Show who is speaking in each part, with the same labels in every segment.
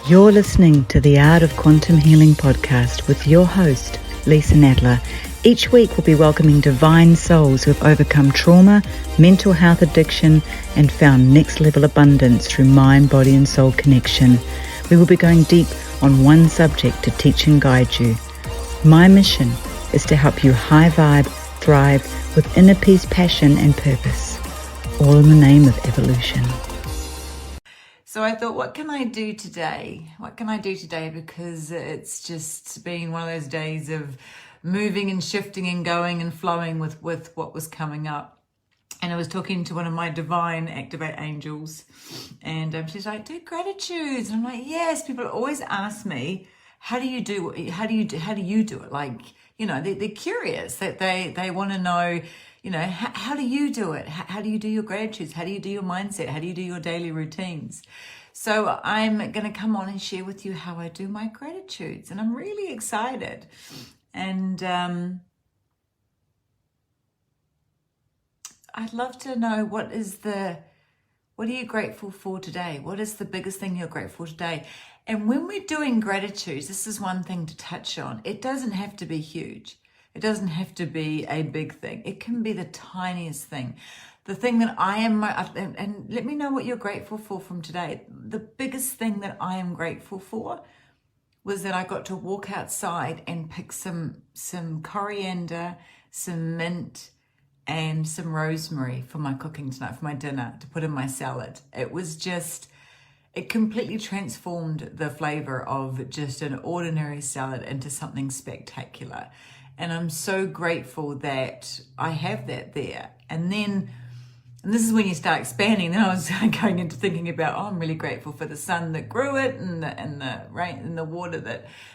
Speaker 1: You're listening to the Art of Quantum Healing podcast with your host, Leisa Nadler. Each week we'll be welcoming divine souls who have overcome trauma, mental health addiction, and found next level abundance through mind, body, and soul connection. We will be going deep on one subject to teach and guide you. My mission is to help you high vibe, thrive with inner peace, passion, and purpose, all in the name of evolution.
Speaker 2: So I thought, what can I do today? Because it's just been one of those days of moving and shifting and going and flowing with what was coming up. And I was talking to one of my divine activate angels, and she's like, do gratitudes. And I'm like, yes. People always ask me, how do you do it? Like, you know, they're curious, that they want to know, you know, how do you do it? How do you do your gratitudes? How do you do your mindset? How do you do your daily routines? So I'm going to come on and share with you how I do my gratitudes. And I'm really excited. And I'd love to know, what are you grateful for today? What is the biggest thing you're grateful for today? And when we're doing gratitudes, this is one thing to touch on. It doesn't have to be huge. It doesn't have to be a big thing. It can be the tiniest thing. The thing that I am, and let me know what you're grateful for from today. The biggest thing that I am grateful for was that I got to walk outside and pick some coriander, some mint, and some rosemary for my cooking tonight, for my dinner, to put in my salad. It completely transformed the flavor of just an ordinary salad into something spectacular. And I'm so grateful that I have that there. And this is when you start expanding. Then I was going into thinking about, I'm really grateful for the sun that grew it, and the rain and the water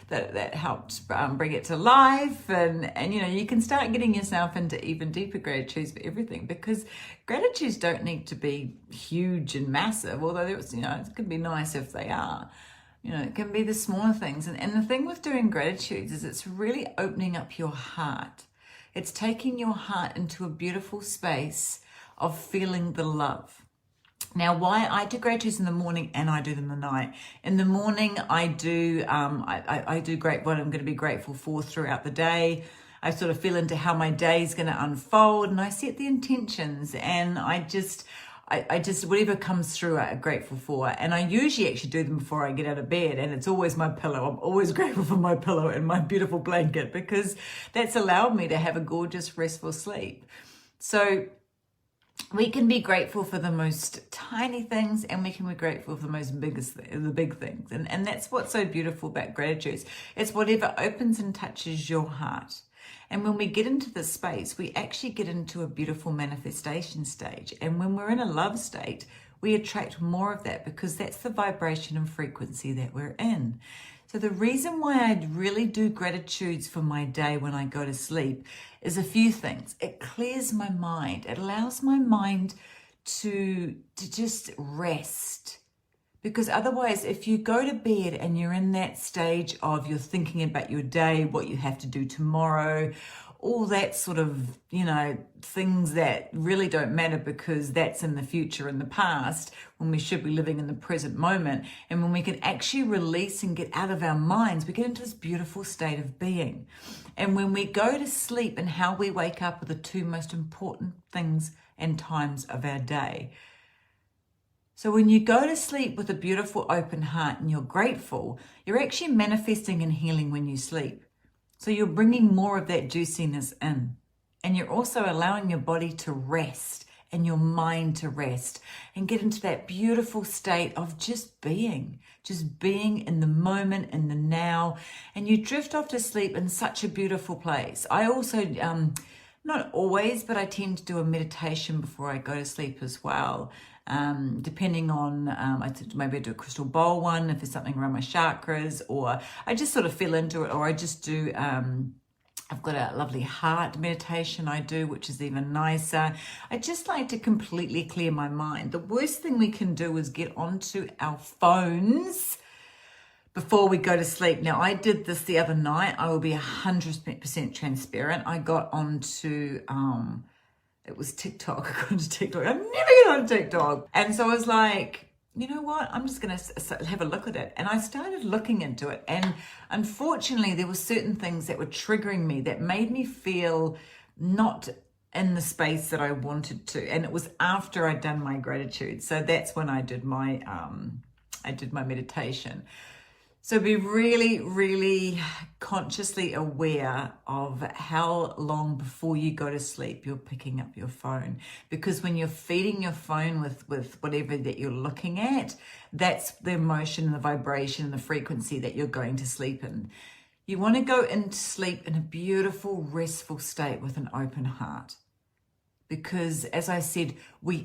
Speaker 2: that helped bring it to life. And you know, you can start getting yourself into even deeper gratitudes for everything, because gratitudes don't need to be huge and massive, although it can be nice if they are. You know, it can be the smaller things. And the thing with doing gratitudes is it's really opening up your heart. It's taking your heart into a beautiful space of feeling the love. Now, why I do gratitudes in the morning and I do them at night. In the morning, I do what I'm going to be grateful for throughout the day. I sort of feel into how my day is going to unfold, and I set the intentions, and I just whatever comes through, I'm grateful for. And I usually actually do them before I get out of bed, and it's always my pillow. I'm always grateful for my pillow and my beautiful blanket, because that's allowed me to have a gorgeous, restful sleep. So we can be grateful for the most tiny things, and we can be grateful for the big things. And that's what's so beautiful about gratitude. It's whatever opens and touches your heart. And when we get into this space, we actually get into a beautiful manifestation stage. And when we're in a love state, we attract more of that, because that's the vibration and frequency that we're in. So the reason why I really do gratitudes for my day when I go to sleep is a few things. It clears my mind. It allows my mind to just rest. Because otherwise, if you go to bed and you're in that stage of you're thinking about your day, what you have to do tomorrow, all that sort of, things that really don't matter, because that's in the future and the past, when we should be living in the present moment. And when we can actually release and get out of our minds, we get into this beautiful state of being. And when we go to sleep and how we wake up are the two most important things and times of our day. So when you go to sleep with a beautiful open heart and you're grateful, you're actually manifesting and healing when you sleep. So you're bringing more of that juiciness in. And you're also allowing your body to rest and your mind to rest and get into that beautiful state of just being in the moment, in the now. And you drift off to sleep in such a beautiful place. I also, not always, but I tend to do a meditation before I go to sleep as well. Depending on, maybe I do a crystal bowl one if there's something around my chakras, or I just sort of feel into it, or I just do, I've got a lovely heart meditation I do, which is even nicer. I just like to completely clear my mind. The worst thing we can do is get onto our phones before we go to sleep. Now, I did this the other night. I will be 100% transparent. I got onto, it was TikTok. I got onto TikTok. I never get on TikTok. And so I was like, you know what, I'm just going to have a look at it. And I started looking into it. And unfortunately, there were certain things that were triggering me that made me feel not in the space that I wanted to. And it was after I'd done my gratitude. So that's when I did my meditation. So be really, really consciously aware of how long before you go to sleep you're picking up your phone. Because when you're feeding your phone with whatever that you're looking at, that's the emotion and the vibration and the frequency that you're going to sleep in. You want to go into sleep in a beautiful, restful state with an open heart. Because as I said,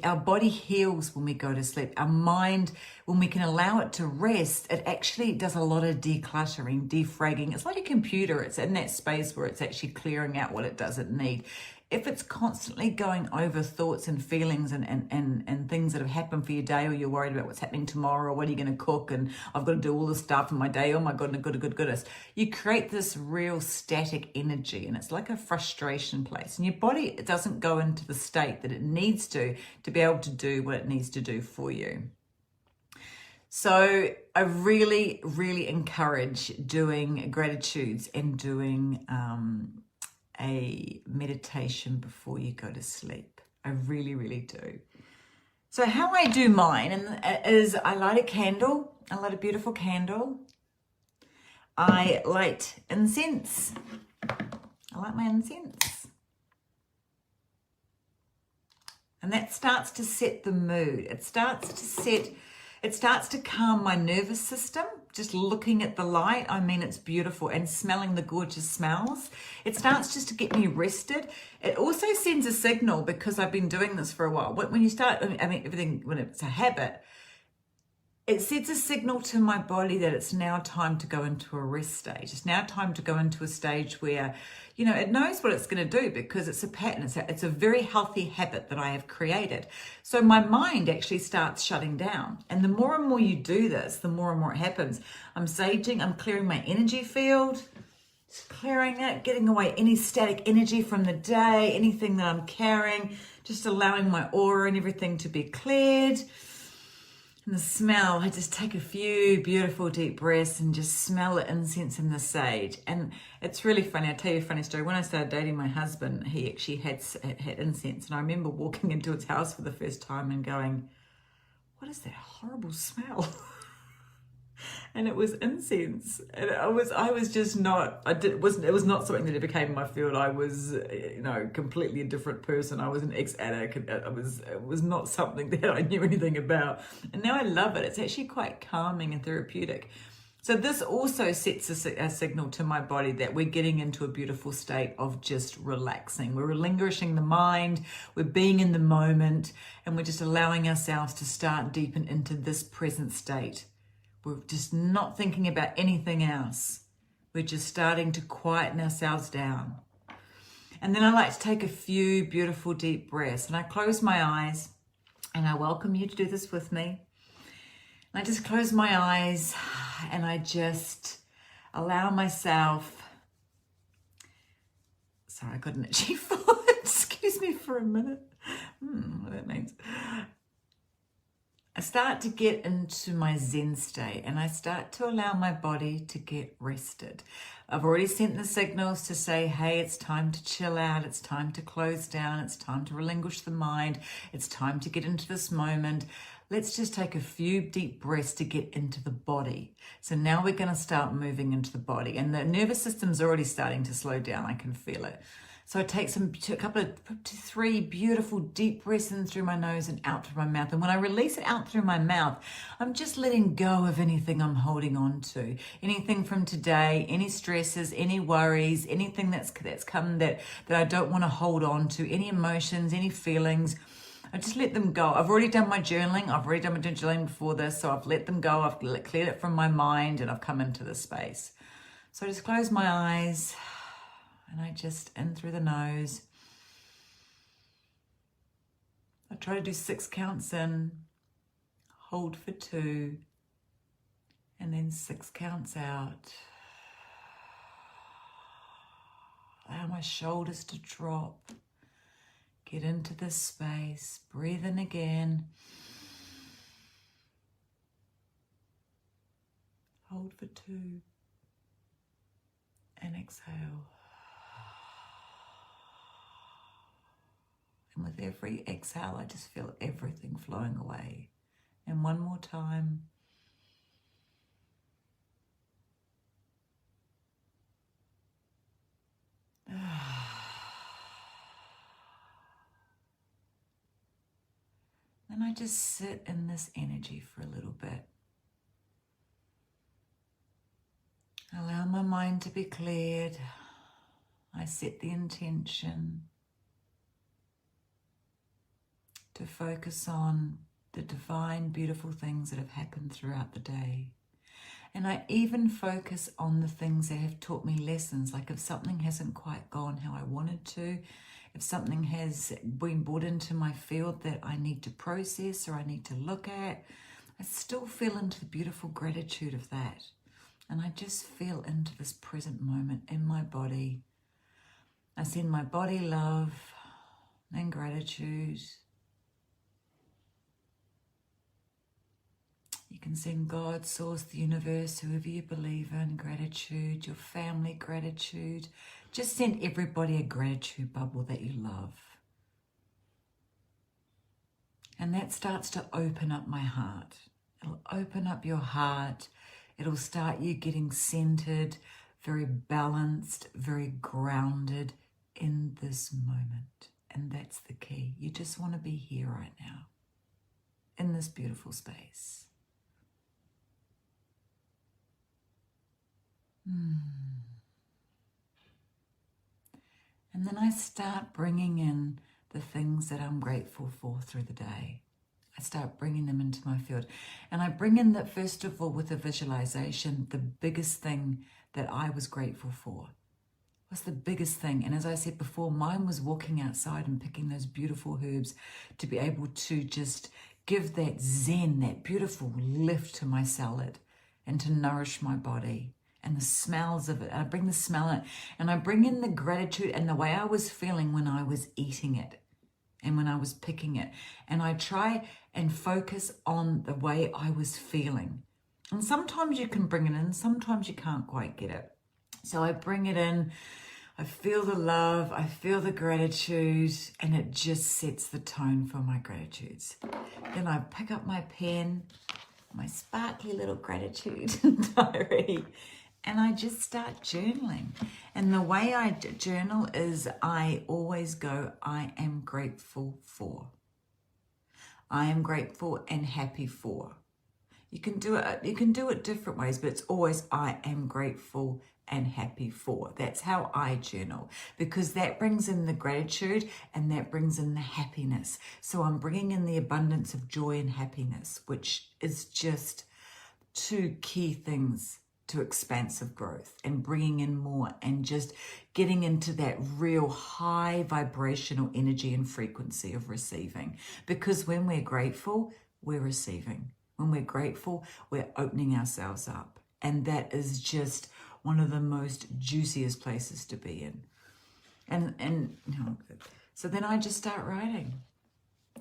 Speaker 2: our body heals when we go to sleep. Our mind, when we can allow it to rest, it actually does a lot of decluttering, defragging. It's like a computer. It's in that space where it's actually clearing out what it doesn't need. If it's constantly going over thoughts and feelings and things that have happened for your day, or you're worried about what's happening tomorrow, or what are you going to cook, and I've got to do all this stuff in my day, oh my God, goodness. You create this real static energy, and it's like a frustration place. And your body, it doesn't go into the state that it needs to be able to do what it needs to do for you. So I really, really encourage doing gratitudes and doing a meditation before you go to sleep. I really, really do. So how I do mine is I light a candle. I light a beautiful candle. I light incense. I light my incense. And that starts to set the mood. It starts to calm my nervous system. Just looking at the light, I mean, it's beautiful, and smelling the gorgeous smells. It starts just to get me rested. It also sends a signal, because I've been doing this for a while. When you start, I mean, everything, when it's a habit, it sends a signal to my body that it's now time to go into a rest stage. It's now time to go into a stage where, you know, it knows what it's going to do, because it's a pattern. It's a very healthy habit that I have created. So my mind actually starts shutting down. And the more and more you do this, the more and more it happens. I'm saging, I'm clearing my energy field, just clearing it, getting away any static energy from the day, anything that I'm carrying, just allowing my aura and everything to be cleared. And the smell, I just take a few beautiful deep breaths and just smell the incense and the sage. And it's really funny. I'll tell you a funny story. When I started dating my husband, he actually had incense. And I remember walking into his house for the first time and going, what is that horrible smell? And it was incense. And I was just not, it was not something that ever came in my field. I was, completely a different person. I was an ex-addict. It was not something that I knew anything about. And now I love it. It's actually quite calming and therapeutic. So this also sets a signal to my body that we're getting into a beautiful state of just relaxing. We're relinquishing the mind, we're being in the moment, and we're just allowing ourselves to start deepen into this present state. We're just not thinking about anything else. We're just starting to quieten ourselves down. And then I like to take a few beautiful deep breaths, and I close my eyes, and I welcome you to do this with me. And I just close my eyes, and I just allow myself, sorry, I got an itchy foot. Excuse me for a minute. What that means. I start to get into my Zen state, and I start to allow my body to get rested. I've already sent the signals to say, hey, it's time to chill out. It's time to close down. It's time to relinquish the mind. It's time to get into this moment. Let's just take a few deep breaths to get into the body. So now we're going to start moving into the body, and the nervous system's already starting to slow down. I can feel it. So I take a couple of 3 beautiful deep breaths in through my nose and out through my mouth. And when I release it out through my mouth, I'm just letting go of anything I'm holding on to. Anything from today, any stresses, any worries, anything that's come that I don't want to hold on to, any emotions, any feelings. I just let them go. I've already done my journaling. I've already done my journaling before this. So I've let them go. I've cleared it from my mind, and I've come into this space. So I just close my eyes. And I just in through the nose. I try to do 6 counts in, hold for 2, and then 6 counts out. Allow my shoulders to drop. Get into this space. Breathe in again. hold for 2. And exhale. And with every exhale, I just feel everything flowing away. And one more time. And I just sit in this energy for a little bit. Allow my mind to be cleared. I set the intention to focus on the divine, beautiful things that have happened throughout the day. And I even focus on the things that have taught me lessons, like if something hasn't quite gone how I wanted to, if something has been brought into my field that I need to process or I need to look at, I still feel into the beautiful gratitude of that. And I just feel into this present moment in my body. I send my body love and gratitude. You can send God, Source, the universe, whoever you believe in, gratitude, your family, gratitude. Just send everybody a gratitude bubble that you love. And that starts to open up my heart. It'll open up your heart. It'll start you getting centered, very balanced, very grounded in this moment. And that's the key. You just want to be here right now, in this beautiful space. And then I start bringing in the things that I'm grateful for through the day. I start bringing them into my field. And I bring in that, first of all, with a visualization, the biggest thing that I was grateful for. Was the biggest thing. And as I said before, mine was walking outside and picking those beautiful herbs to be able to just give that zen, that beautiful lift to my salad and to nourish my body. And the smells of it. I bring the smell in it. And I bring in the gratitude and the way I was feeling when I was eating it and when I was picking it. And I try and focus on the way I was feeling. And sometimes you can bring it in, sometimes you can't quite get it. So I bring it in, I feel the love, I feel the gratitude, and it just sets the tone for my gratitudes. Then I pick up my pen, my sparkly little gratitude diary, and I just start journaling. And the way I journal is I always go, I am grateful for. I am grateful and happy for. You can do it different ways, but it's always I am grateful and happy for. That's how I journal, because that brings in the gratitude and that brings in the happiness. So I'm bringing in the abundance of joy and happiness, which is just 2 key things to expansive growth and bringing in more and just getting into that real high vibrational energy and frequency of receiving. Because when we're grateful, we're receiving. When we're grateful, we're opening ourselves up. And that is just one of the most juiciest places to be in. And so then I just start writing.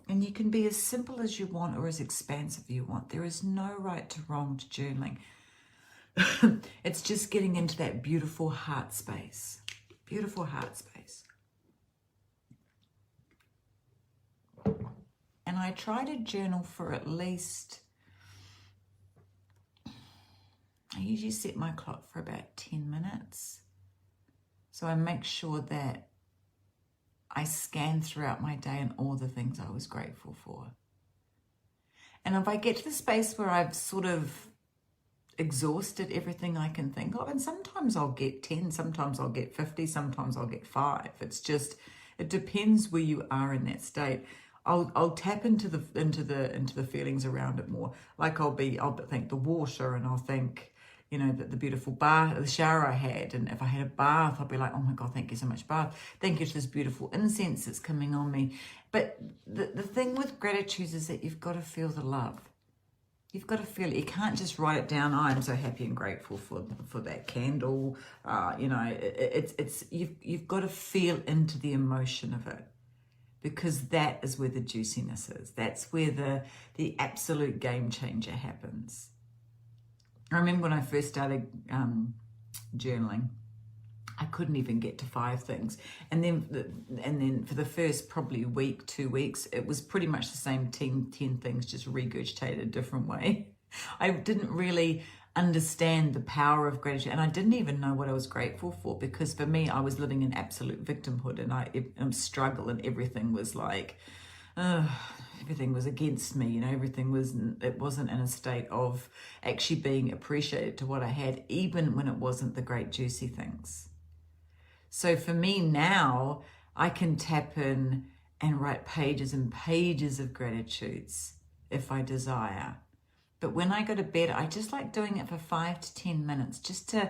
Speaker 2: And you can be as simple as you want or as expansive as you want. There is no right to wrong to journaling. It's just getting into that beautiful heart space. Beautiful heart space. And I try to journal for at least, I usually set my clock for about 10 minutes. So I make sure that I scan throughout my day and all the things I was grateful for. And if I get to the space where I've sort of exhausted everything I can think of, and sometimes I'll get 10, sometimes I'll get 50, sometimes I'll get 5. It's just, it depends where you are in that state. I'll tap into the feelings around it more. Like I'll think the water, and I'll think, the beautiful bath, the shower I had, and if I had a bath, I'll be like, oh my God, thank you so much, bath. Thank you to this beautiful incense that's coming on me. But the thing with gratitude is that you've got to feel the love. You've got to feel it. You can't just write it down. Oh, I'm so happy and grateful for that candle. You've got to feel into the emotion of it, because that is where the juiciness is. That's where the absolute game changer happens. I remember when I first started journaling, I couldn't even get to 5 things. And then for the first probably week, 2 weeks, it was pretty much the same 10 things, just regurgitated a different way. I didn't really understand the power of gratitude, and I didn't even know what I was grateful for, because for me, I was living in absolute victimhood, and I struggle, and everything was like, everything was against me, it wasn't in a state of actually being appreciated to what I had, even when it wasn't the great juicy things. So for me now, I can tap in and write pages and pages of gratitudes if I desire. But when I go to bed, I just like doing it for 5 to 10 minutes, just to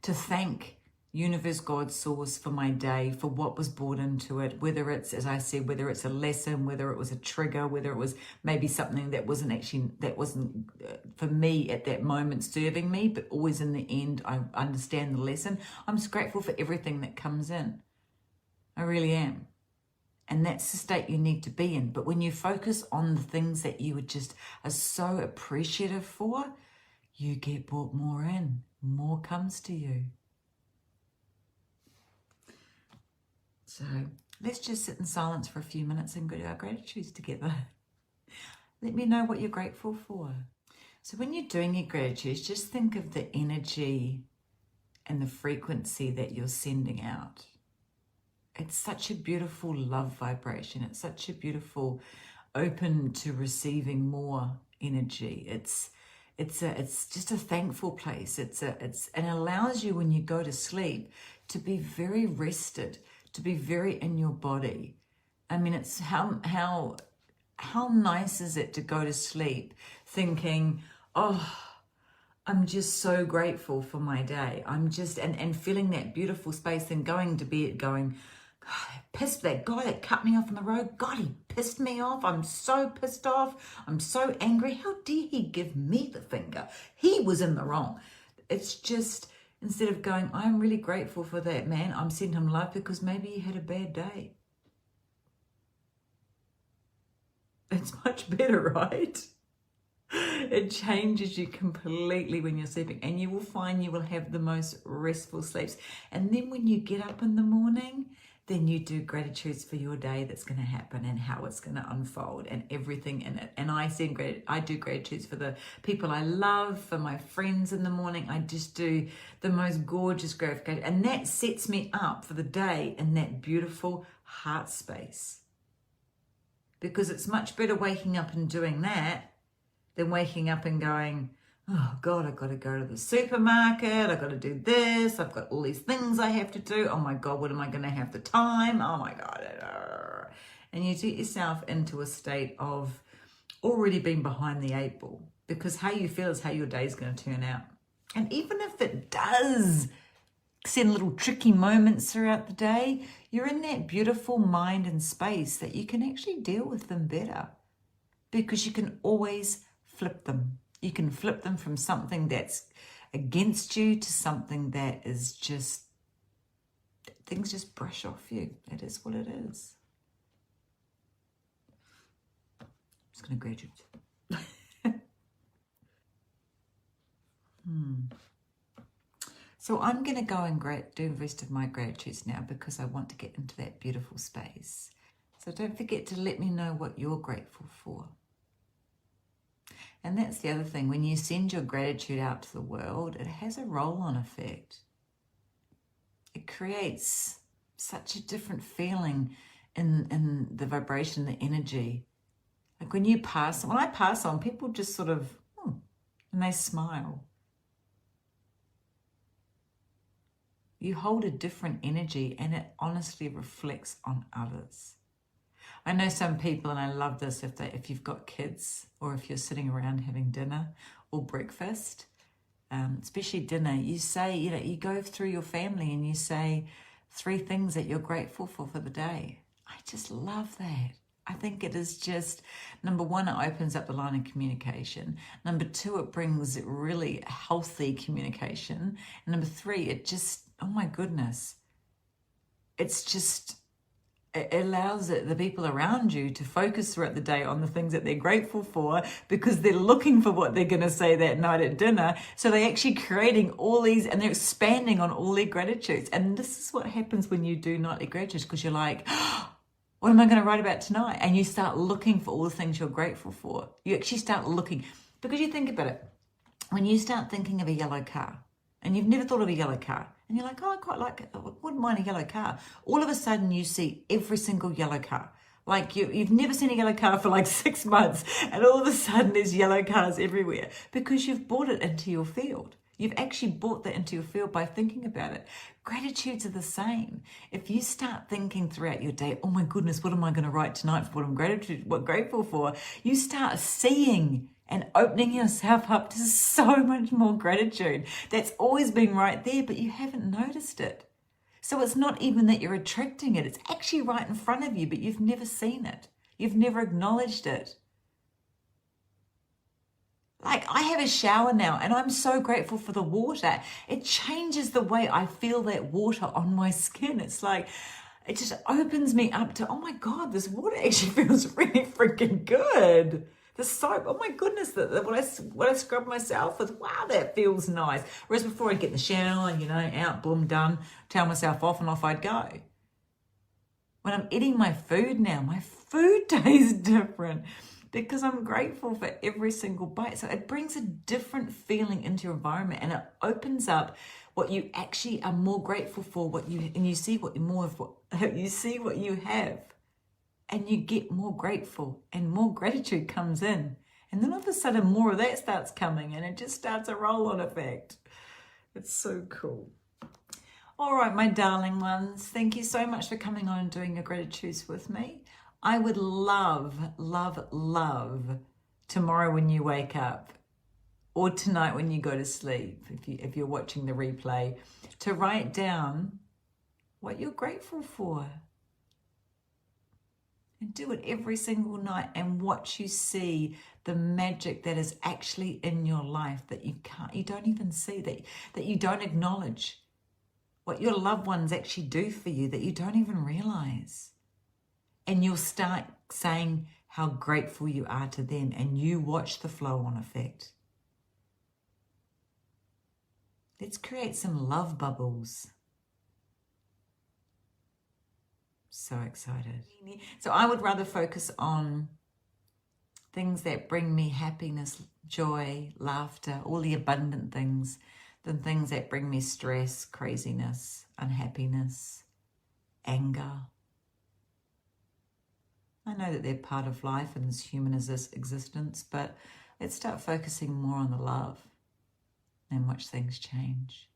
Speaker 2: thank universe, God, source for my day, for what was brought into it, whether it's, as I said, whether it's a lesson, whether it was a trigger, whether it was maybe something that wasn't for me at that moment serving me, but always in the end, I understand the lesson. I'm just grateful for everything that comes in. I really am. And that's the state you need to be in. But when you focus on the things that you are so appreciative for, you get brought more in. More comes to you. So let's just sit in silence for a few minutes and go to our gratitudes together. Let me know what you're grateful for. So when you're doing your gratitudes, just think of the energy and the frequency that you're sending out. It's such a beautiful love vibration. It's such a beautiful open to receiving more energy. It's just a thankful place. and it allows you, when you go to sleep, to be very rested, to be very in your body. I mean, it's how nice is it to go to sleep thinking, oh, I'm just so grateful for my day. I'm just, and feeling that beautiful space, and going to bed going, pissed, that guy that cut me off on the road, God, he pissed me off. I'm so pissed off. I'm so angry. How dare he give me the finger? He was in the wrong. It's just, instead of going, I'm really grateful for that man, I'm sending him love because maybe he had a bad day. It's much better, right? It changes you completely when you're sleeping, and you will find you will have the most restful sleeps. And then when you get up in the morning, then you do gratitudes for your day that's going to happen and how it's going to unfold and everything in it. And I do gratitudes for the people I love, for my friends in the morning. I just do the most gorgeous gratification, and that sets me up for the day in that beautiful heart space. Because it's much better waking up and doing that than waking up and going, oh God, I've got to go to the supermarket, I've got to do this, I've got all these things I have to do, oh my God, what am I going to have the time, oh my God. And you get yourself into a state of already being behind the 8 ball, because how you feel is how your day's going to turn out. And even if it does send little tricky moments throughout the day, you're in that beautiful mind and space that you can actually deal with them better, because you can always flip them. You can flip them from something that's against you to something that is just, things just brush off you. It is what it is. I'm just going to graduate. So I'm going to go and do the rest of my gratitudes now, because I want to get into that beautiful space. So don't forget to let me know what you're grateful for. And that's the other thing. When you send your gratitude out to the world, it has a roll-on effect. It creates such a different feeling in the vibration, the energy. Like when I pass on, people just sort of, and they smile. You hold a different energy, and it honestly reflects on others. I know some people, and I love this, if you've got kids, or if you're sitting around having dinner or breakfast, especially dinner, you say, you go through your family and you say 3 things that you're grateful for the day. I just love that. I think it is just, number 1, it opens up the line of communication. Number 2, it brings really healthy communication. And number 3, it just, oh my goodness, it's just, it allows the people around you to focus throughout the day on the things that they're grateful for, because they're looking for what they're going to say that night at dinner. So they're actually creating all these, and they're expanding on all their gratitudes. And this is what happens when you do nightly gratitudes, because you're like, what am I going to write about tonight? And you start looking for all the things you're grateful for. You actually start looking, because you think about it. When you start thinking of a yellow car, and you've never thought of a yellow car, and you're like, oh, I quite like it. I wouldn't mind a yellow car. All of a sudden you see every single yellow car. Like you've never seen a yellow car for like 6 months, and all of a sudden there's yellow cars everywhere, because you've brought it into your field. You've actually brought that into your field by thinking about it. Gratitudes are the same. If you start thinking throughout your day, oh my goodness, what am I going to write tonight for what grateful for? You start seeing and opening yourself up to so much more gratitude. That's always been right there, but you haven't noticed it. So it's not even that you're attracting it. It's actually right in front of you, but you've never seen it. You've never acknowledged it. Like, I have a shower now, and I'm so grateful for the water. It changes the way I feel that water on my skin. It's like, it just opens me up to, oh my God, this water actually feels really freaking good. The soap, oh my goodness, what I scrub myself with, wow, that feels nice. Whereas before I'd get in the shower, out, boom, done, towel myself off, and off I'd go. When I'm eating my food now, my food tastes different, because I'm grateful for every single bite. So it brings a different feeling into your environment, and it opens up what you actually are more grateful for, and you see what you have. And you get more grateful, and more gratitude comes in. And then all of a sudden more of that starts coming, and it just starts a roll-on effect. It's so cool. All right, my darling ones, thank you so much for coming on and doing your gratitudes with me. I would love, love, love tomorrow when you wake up, or tonight when you go to sleep, if you're watching the replay, to write down what you're grateful for. And do it every single night, and watch you see the magic that is actually in your life that you don't even see, that you don't acknowledge. What your loved ones actually do for you that you don't even realize. And you'll start saying how grateful you are to them, and you watch the flow-on effect. Let's create some love bubbles. So excited. So I would rather focus on things that bring me happiness, joy, laughter, all the abundant things, than things that bring me stress, craziness, unhappiness, anger. I know that they're part of life and as human as this existence, but let's start focusing more on the love and watch things change.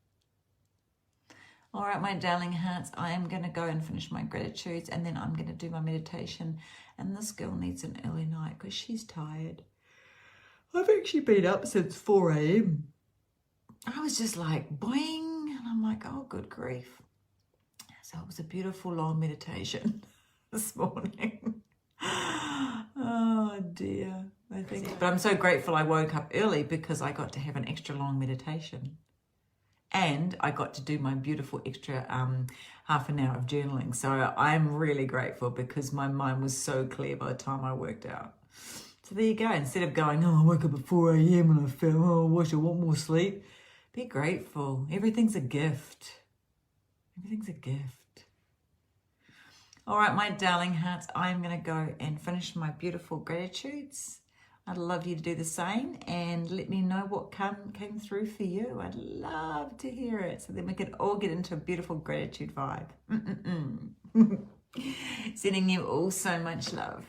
Speaker 2: All right, my darling hearts, I am going to go and finish my gratitudes, and then I'm going to do my meditation. And this girl needs an early night because she's tired. I've actually been up since 4 a.m. I was just like, boing, and I'm like, oh, good grief. So it was a beautiful long meditation this morning. Oh, dear. But I'm so grateful I woke up early, because I got to have an extra long meditation. And I got to do my beautiful extra half an hour of journaling. So I'm really grateful, because my mind was so clear by the time I worked out. So there you go. Instead of going, oh, I woke up at 4 a.m. and I felt, oh, I want more sleep. Be grateful. Everything's a gift. Everything's a gift. All right, my darling hearts, I'm going to go and finish my beautiful gratitudes. I'd love you to do the same, and let me know what came through for you. I'd love to hear it, so then we can all get into a beautiful gratitude vibe. Sending you all so much love.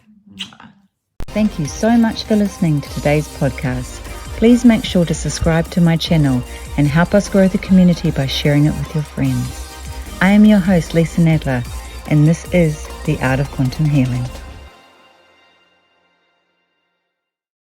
Speaker 1: Thank you so much for listening to today's podcast. Please make sure to subscribe to my channel and help us grow the community by sharing it with your friends. I am your host, Leisa Nadler, and this is The Art of Quantum Healing.